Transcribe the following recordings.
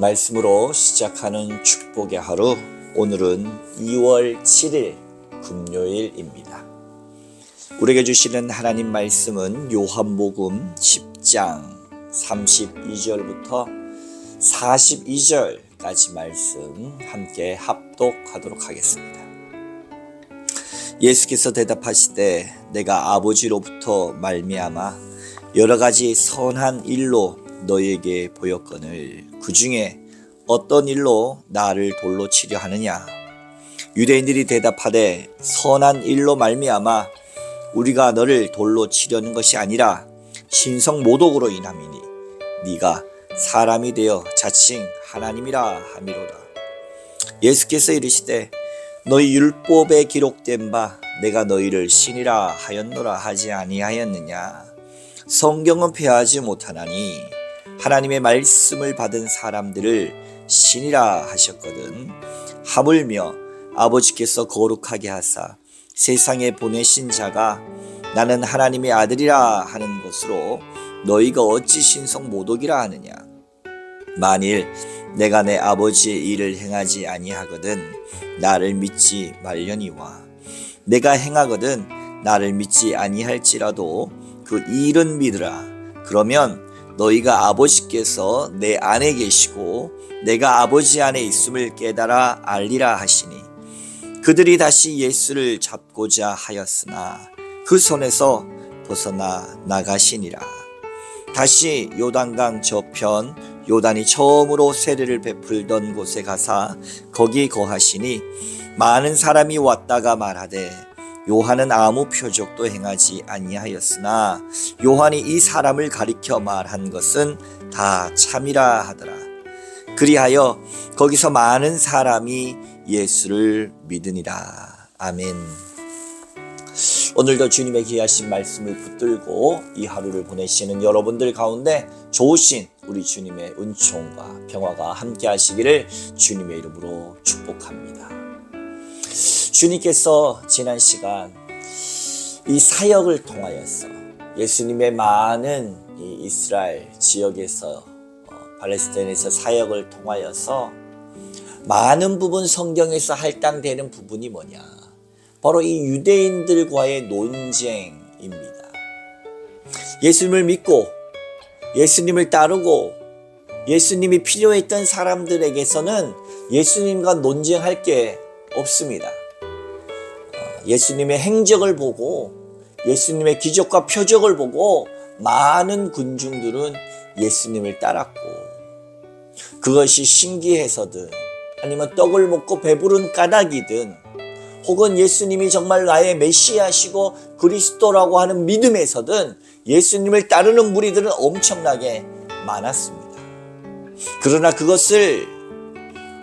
말씀으로 시작하는 축복의 하루, 오늘은 2월 7일 금요일입니다. 우리에게 주시는 하나님 말씀은 요한복음 10장 32절부터 42절까지 말씀 함께 합독하도록 하겠습니다. 예수께서 대답하시되 내가 아버지로부터 말미암아 여러 가지 선한 일로 너희에게 보였거늘 그 중에 어떤 일로 나를 돌로 치려 하느냐? 유대인들이 대답하되 선한 일로 말미암아 우리가 너를 돌로 치려는 것이 아니라 신성 모독으로 인함이니 네가 사람이 되어 자칭 하나님이라 함이로다. 예수께서 이르시되 너희 율법에 기록된 바 내가 너희를 신이라 하였노라 하지 아니하였느냐? 성경은 폐하지 못하나니 하나님의 말씀을 받은 사람들을 신이라 하셨거든. 하물며 아버지께서 거룩하게 하사 세상에 보내신 자가 나는 하나님의 아들이라 하는 것으로 너희가 어찌 신성 모독이라 하느냐? 만일 내가 내 아버지의 일을 행하지 아니하거든 나를 믿지 말려니와 내가 행하거든 나를 믿지 아니할지라도 그 일은 믿으라. 그러면 너희가 아버지께서 내 안에 계시고 내가 아버지 안에 있음을 깨달아 알리라 하시니 그들이 다시 예수를 잡고자 하였으나 그 손에서 벗어나 나가시니라. 다시 요단강 저편 요단이 처음으로 세례를 베풀던 곳에 가사 거기 거하시니 많은 사람이 왔다가 말하되 요한은 아무 표적도 행하지 아니하였으나 요한이 이 사람을 가리켜 말한 것은 다 참이라 하더라. 그리하여 거기서 많은 사람이 예수를 믿으니라. 아멘. 오늘도 주님의 귀하신 말씀을 붙들고 이 하루를 보내시는 여러분들 가운데 좋으신 우리 주님의 은총과 평화가 함께 하시기를 주님의 이름으로 축복합니다. 주님께서 지난 시간 이 사역을 통하여서 예수님의 많은 이 이스라엘 지역에서 팔레스타인에서 사역을 통하여서 많은 부분 성경에서 할당되는 부분이 뭐냐? 바로 이 유대인들과의 논쟁입니다. 예수님을 믿고 예수님을 따르고 예수님이 필요했던 사람들에게서는 예수님과 논쟁할 게 없습니다. 예수님의 행적을 보고 예수님의 기적과 표적을 보고 많은 군중들은 예수님을 따랐고 그것이 신기해서든 아니면 떡을 먹고 배부른 까닭이든 혹은 예수님이 정말 나의 메시아시고 그리스도라고 하는 믿음에서든 예수님을 따르는 무리들은 엄청나게 많았습니다. 그러나 그것을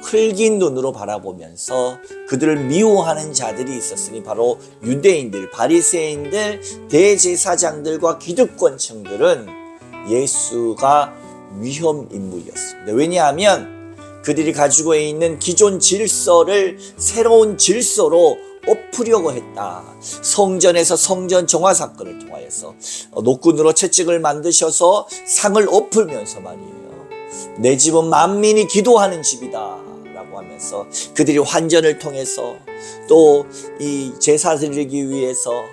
흘긴 눈으로 바라보면서 그들을 미워하는 자들이 있었으니 바로 유대인들, 바리새인들, 대제사장들과 기득권층들은 예수가 위험 인물이었습니다. 왜냐하면 그들이 가지고 있는 기존 질서를 새로운 질서로 엎으려고 했다. 성전에서 성전 정화 사건을 통하여서 노끈으로 채찍을 만드셔서 상을 엎으면서 말이에요. 내 집은 만민이 기도하는 집이다 라고 하면서 그들이 환전을 통해서 또 이 제사 드리기 위해서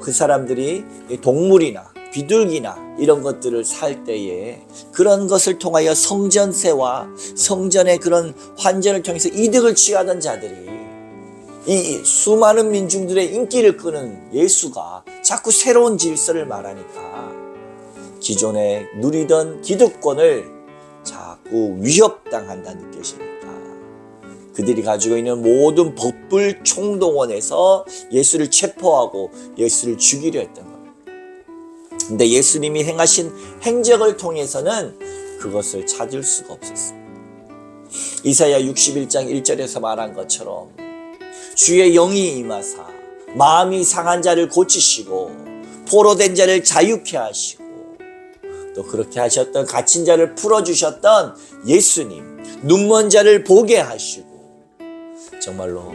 그 사람들이 동물이나 비둘기나 이런 것들을 살 때에 그런 것을 통하여 성전세와 성전의 그런 환전을 통해서 이득을 취하던 자들이 이 수많은 민중들의 인기를 끄는 예수가 자꾸 새로운 질서를 말하니까 기존에 누리던 기득권을 자꾸 위협당한다 느껴지니까 그들이 가지고 있는 모든 법불 총동원해서 예수를 체포하고 예수를 죽이려 했던 겁니다. 근데 예수님이 행하신 행적을 통해서는 그것을 찾을 수가 없었습니다. 이사야 61장 1절에서 말한 것처럼 주의 영이 임하사 마음이 상한 자를 고치시고 포로된 자를 자유케 하시고 또 그렇게 하셨던 갇힌 자를 풀어주셨던 예수님, 눈먼 자를 보게 하시고 정말로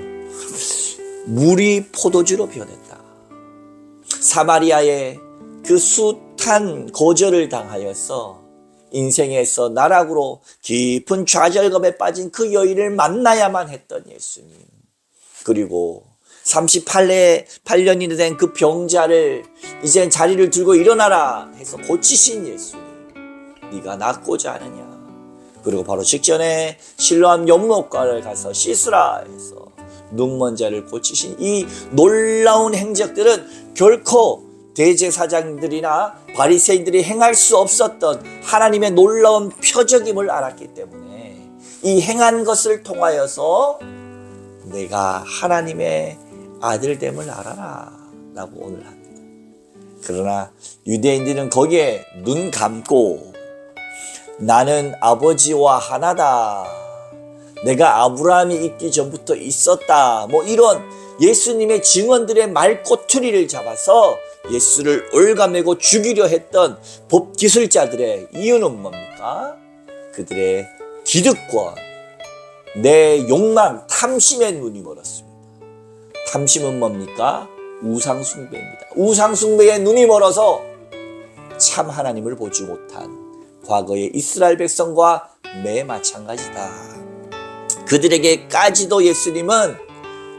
물이 포도주로 변했다. 사마리아의 그 숱한 거절을 당하여서 인생에서 나락으로 깊은 좌절감에 빠진 그 여인을 만나야만 했던 예수님. 그리고 38년이 된 그 병자를 이젠 자리를 들고 일어나라 해서 고치신 예수님. 네가 낫고자 하느냐. 그리고 바로 직전에 실로암 연못가를 가서 씻으라 해서 눈먼 자를 고치신 이 놀라운 행적들은 결코 대제사장들이나 바리새인들이 행할 수 없었던 하나님의 놀라운 표적임을 알았기 때문에 이 행한 것을 통하여서 내가 하나님의 아들됨을 알아라 라고 오늘 합니다. 그러나 유대인들은 거기에 눈 감고 나는 아버지와 하나다, 내가 아브라함이 있기 전부터 있었다, 뭐 이런 예수님의 증언들의 말꼬투리를 잡아서 예수를 올가매고 죽이려 했던 법기술자들의 이유는 뭡니까? 그들의 기득권, 내 욕망, 탐심의 눈이 멀었습니다. 탐심은 뭡니까? 우상숭배입니다. 우상숭배의 눈이 멀어서 참 하나님을 보지 못한 과거의 이스라엘 백성과 매 마찬가지다. 그들에게까지도 예수님은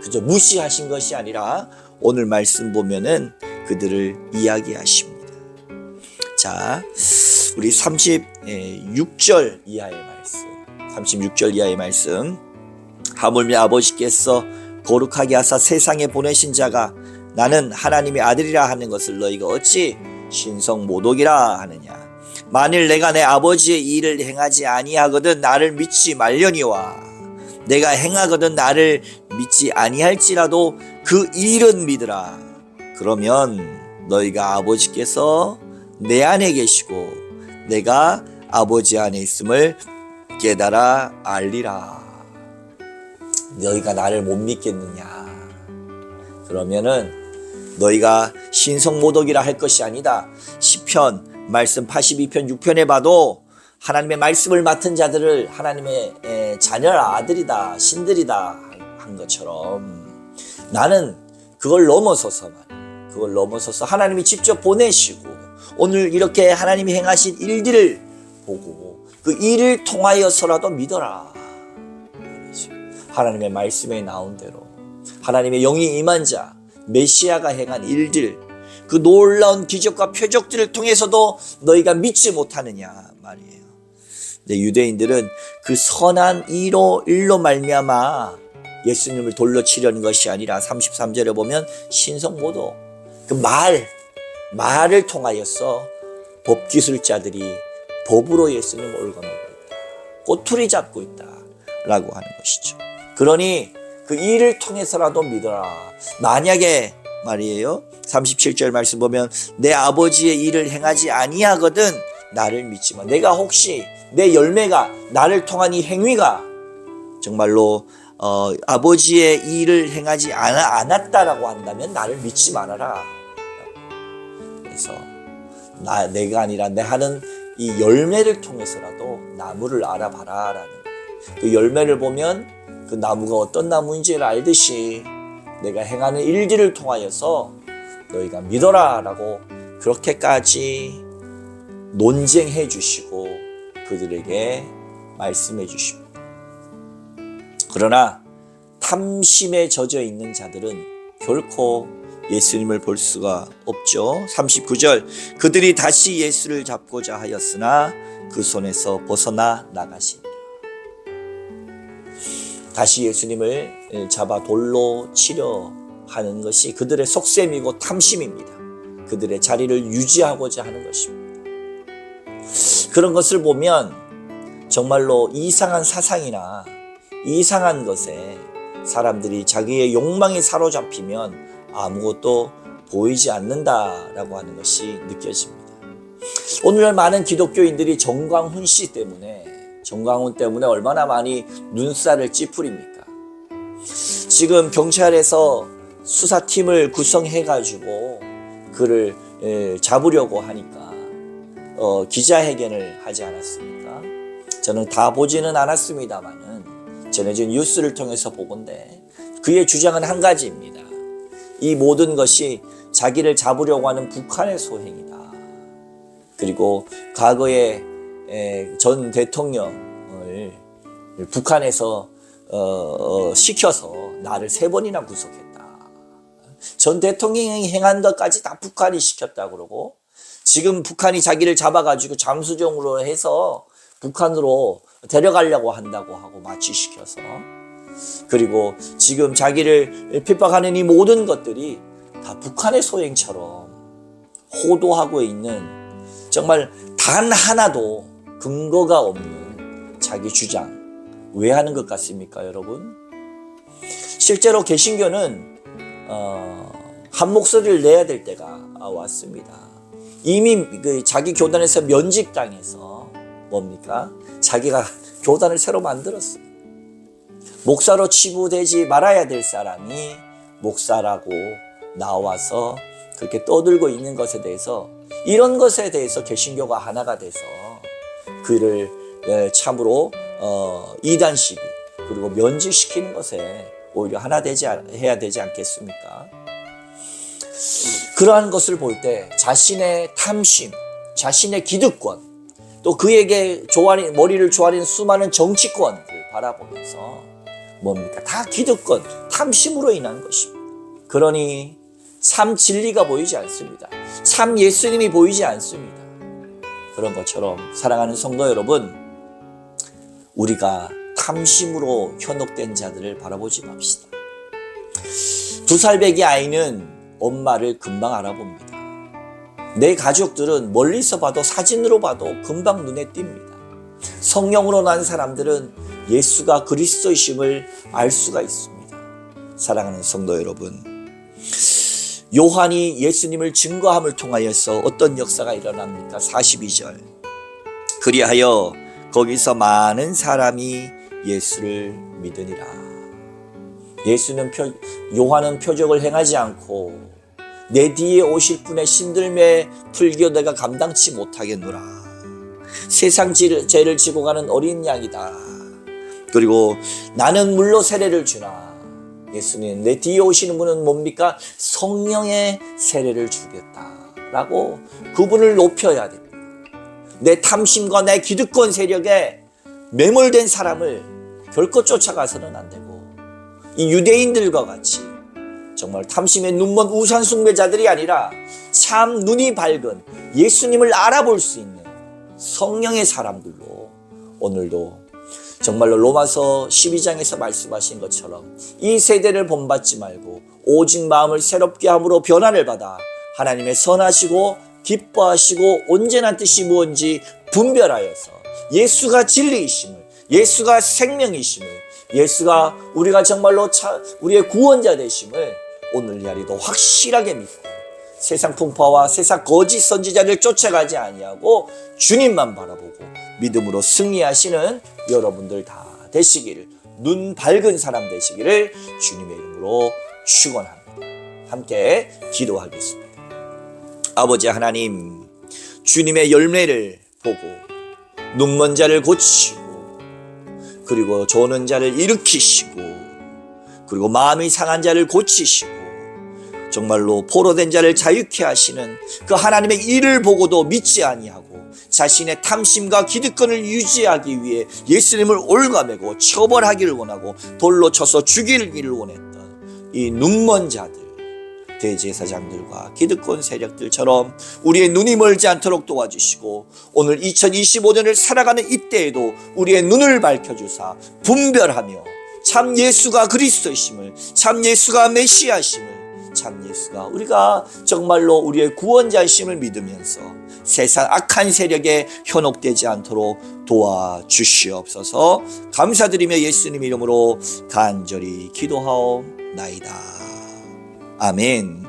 그저 무시하신 것이 아니라 오늘 말씀 보면은 그들을 이야기하십니다. 자, 우리 36절 이하의 말씀. 36절 이하의 말씀. 하물며 아버지께서 거룩하게 하사 세상에 보내신 자가 나는 하나님의 아들이라 하는 것을 너희가 어찌 신성모독이라 하느냐. 만일 내가 내 아버지의 일을 행하지 아니하거든 나를 믿지 말려니와 내가 행하거든 나를 믿지 아니할지라도 그 일은 믿으라. 그러면 너희가 아버지께서 내 안에 계시고 내가 아버지 안에 있음을 깨달아 알리라. 너희가 나를 못 믿겠느냐? 그러면은 너희가 신성모독이라 할 것이 아니다. 시편 말씀 82편 6편에 봐도 하나님의 말씀을 맡은 자들을 하나님의 자녀라, 아들이다, 신들이다 한 것처럼 나는 그걸 넘어서서 하나님이 직접 보내시고 오늘 이렇게 하나님이 행하신 일들을 보고 그 일을 통하여서라도 믿어라. 하나님의 말씀에 나온 대로 하나님의 영이 임한 자 메시아가 행한 일들, 그 놀라운 기적과 표적들을 통해서도 너희가 믿지 못하느냐 말이에요. 근데 유대인들은 그 선한 일로 말미암아 예수님을 돌려 치려는 것이 아니라 33절에 보면 신성모독, 그 말을 통하여서 법기술자들이 법으로 예수님을 올가매고 있다, 꼬투리 잡고 있다라고 하는 것이죠. 그러니 그 일을 통해서라도 믿어라. 만약에 말이에요, 37절 말씀 보면 내 아버지의 일을 행하지 아니하거든 나를 믿지마. 내가 혹시 내 열매가, 나를 통한 이 행위가 정말로 아버지의 일을 행하지 않았다라고 한다면 나를 믿지 말아라. 그래서 내가 아니라 내 하는 이 열매를 통해서라도 나무를 알아봐라라는, 그 열매를 보면 그 나무가 어떤 나무인지를 알듯이 내가 행하는 일들을 통하여서 너희가 믿어라 라고 그렇게까지 논쟁해 주시고 그들에게 말씀해 주십니다. 그러나 탐심에 젖어 있는 자들은 결코 예수님을 볼 수가 없죠. 39절 그들이 다시 예수를 잡고자 하였으나 그 손에서 벗어나 나가시니라. 다시 예수님을 잡아 돌로 치려 하는 것이 그들의 속셈이고 탐심입니다. 그들의 자리를 유지하고자 하는 것입니다. 그런 것을 보면 정말로 이상한 사상이나 이상한 것에 사람들이 자기의 욕망에 사로잡히면 아무것도 보이지 않는다라고 하는 것이 느껴집니다. 오늘날 많은 기독교인들이 정광훈 때문에 얼마나 많이 눈살을 찌푸립니까? 지금 경찰에서 수사팀을 구성해가지고 그를 잡으려고 하니까 기자회견을 하지 않았습니까? 저는 다 보지는 않았습니다만은 전해진 뉴스를 통해서 보건대 그의 주장은 한 가지입니다. 이 모든 것이 자기를 잡으려고 하는 북한의 소행이다. 그리고 과거에 전 대통령을 북한에서 시켜서 나를 3번이나 구속했다. 전 대통령이 행한 것까지 다 북한이 시켰다 그러고, 지금 북한이 자기를 잡아가지고 잠수정으로 해서 북한으로 데려가려고 한다고 하고 마취시켜서, 그리고 지금 자기를 핍박하는 이 모든 것들이 다 북한의 소행처럼 호도하고 있는, 정말 단 하나도 근거가 없는 자기 주장, 왜 하는 것 같습니까, 여러분? 실제로 개신교는 한 목소리를 내야 될 때가 왔습니다. 이미 자기 교단에서 면직당해서 뭡니까? 자기가 교단을 새로 만들었어요. 목사로 치부되지 말아야 될 사람이 목사라고 나와서 그렇게 떠들고 있는 것에 대해서, 이런 것에 대해서 개신교가 하나가 돼서 그를 참으로 이단 시비 그리고 면직시키는 것에 오히려 하나 해야 되지 않겠습니까? 그러한 것을 볼 때 자신의 탐심, 자신의 기득권, 또 그에게 머리를 조아린 수많은 정치권을 바라보면서 뭡니까? 다 기득권, 탐심으로 인한 것입니다. 그러니 참 진리가 보이지 않습니다. 참 예수님이 보이지 않습니다. 그런 것처럼 사랑하는 성도 여러분, 우리가 탐심으로 현혹된 자들을 바라보지 맙시다. 2살배기 아이는 엄마를 금방 알아봅니다. 내 가족들은 멀리서 봐도, 사진으로 봐도 금방 눈에 띕니다. 성령으로 난 사람들은 예수가 그리스도이심을 알 수가 있습니다. 사랑하는 성도 여러분, 요한이 예수님을 증거함을 통하여서 어떤 역사가 일어납니까? 42절. 그리하여 거기서 많은 사람이 예수를 믿으니라. 요한은 표적을 행하지 않고 내 뒤에 오실 분의 신들매 풀기어 내가 감당치 못하겠노라. 세상 죄를 지고 가는 어린 양이다. 그리고 나는 물로 세례를 주나, 예수님 내 뒤에 오시는 분은 뭡니까? 성령의 세례를 주겠다라고 그분을 높여야 됩니다. 내 탐심과 내 기득권 세력에 매몰된 사람을 결코 쫓아가서는 안 되고, 이 유대인들과 같이 정말 탐심에 눈먼 우상 숭배자들이 아니라 참 눈이 밝은 예수님을 알아볼 수 있는 성령의 사람들로 오늘도 정말로 로마서 12장에서 말씀하신 것처럼 이 세대를 본받지 말고 오직 마음을 새롭게 함으로 변화를 받아 하나님의 선하시고 기뻐하시고 온전한 뜻이 무엇인지 분별하여서 예수가 진리이심을, 예수가 생명이심을, 예수가 우리가 정말로 우리의 구원자 되심을 오늘 자리도 확실하게 믿고 세상 풍파와 세상 거짓 선지자를 쫓아가지 아니하고 주님만 바라보고 믿음으로 승리하시는 여러분들 다 되시기를, 눈 밝은 사람 되시기를 주님의 이름으로 축원합니다. 함께 기도하겠습니다. 아버지 하나님, 주님의 열매를 보고 눈먼 자를 고치시고, 그리고 조는 자를 일으키시고, 그리고 마음이 상한 자를 고치시고, 정말로 포로된 자를 자유케 하시는 그 하나님의 일을 보고도 믿지 아니하고 자신의 탐심과 기득권을 유지하기 위해 예수님을 올가매고 처벌하기를 원하고 돌로 쳐서 죽이기를 원했던 이 눈먼 자들, 대제사장들과 기득권 세력들처럼 우리의 눈이 멀지 않도록 도와주시고, 오늘 2025년을 살아가는 이때에도 우리의 눈을 밝혀주사 분별하며 참 예수가 그리스도이심을, 참 예수가 메시아심을, 참 예수가 우리가 정말로 우리의 구원자이심을 믿으면서 세상 악한 세력에 현혹되지 않도록 도와주시옵소서. 감사드리며 예수님 이름으로 간절히 기도하옵나이다. 아멘.